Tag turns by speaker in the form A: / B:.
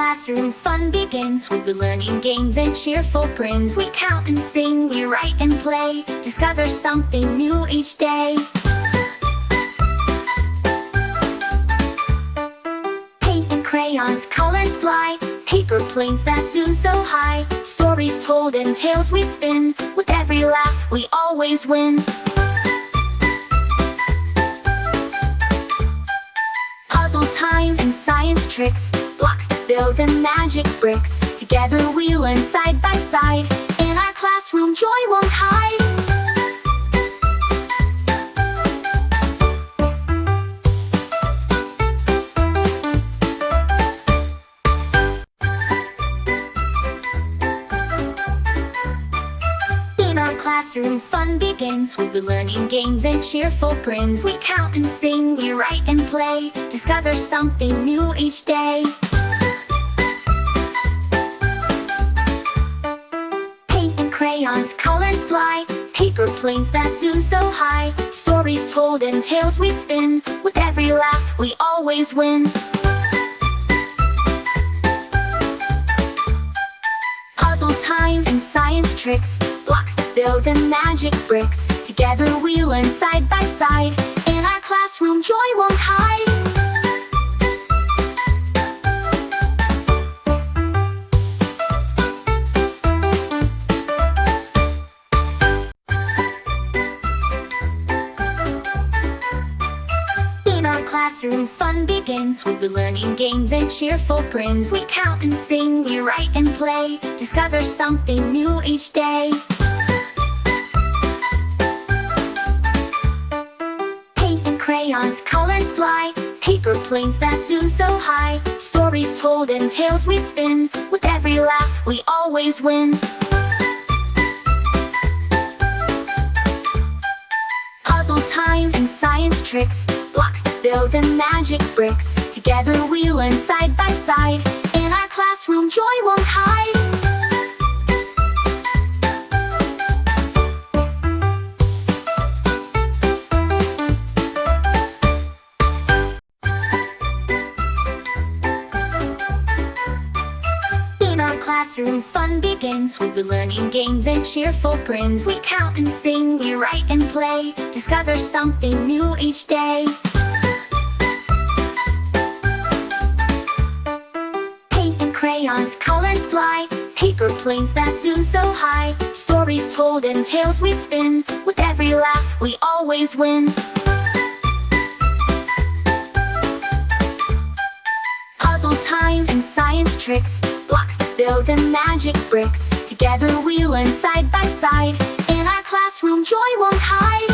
A: classroom, fun begins. We'll be learning games and cheerful grins. We count and sing, we write and play. Discover something new each day. Paint and crayons, colors fly. Paper planes that zoom so high. Stories told and tales we spin. With every laugh, we always win. Puzzle time and science tricks. Blocks that build and magic bricks. Together we learn side by side. In our classroom, joy won't hide. In our classroom, fun begins. We'll be learning games and cheerful grins. We count and sing, we write and play. Discover something new each day. Paint and crayons, colors fly. Paper planes that zoom so high. Stories told and tales we spin. With every laugh, we always win. Puzzle time and science tricks. Blocks that build and magic bricks. Together we learn side by side. In our classroom, joy won't hide. In our classroom, fun begins. We'll be learning games and cheerful grins. We count and sing, we write and play. Discover something new each day. Paint and crayons, colors fly. Paper planes that zoom so high. Stories told and tales we spin. With every laugh, we always win. Puzzle time and science tricks. Blocks that build and magic bricks. Together we learn side by side. In our classroom, joy won't hide. In our classroom, fun begins. We'll be learning games and cheerful grins. We count and sing, we write and play. Discover something new each day. Paint and crayons, colors fly. Paper planes that zoom so high. Stories told and tales we spin. With every laugh, we always win. Puzzle time and science tricks. Blocks that build and magic bricks. Together we learn side by side. In our classroom, joy won't hide.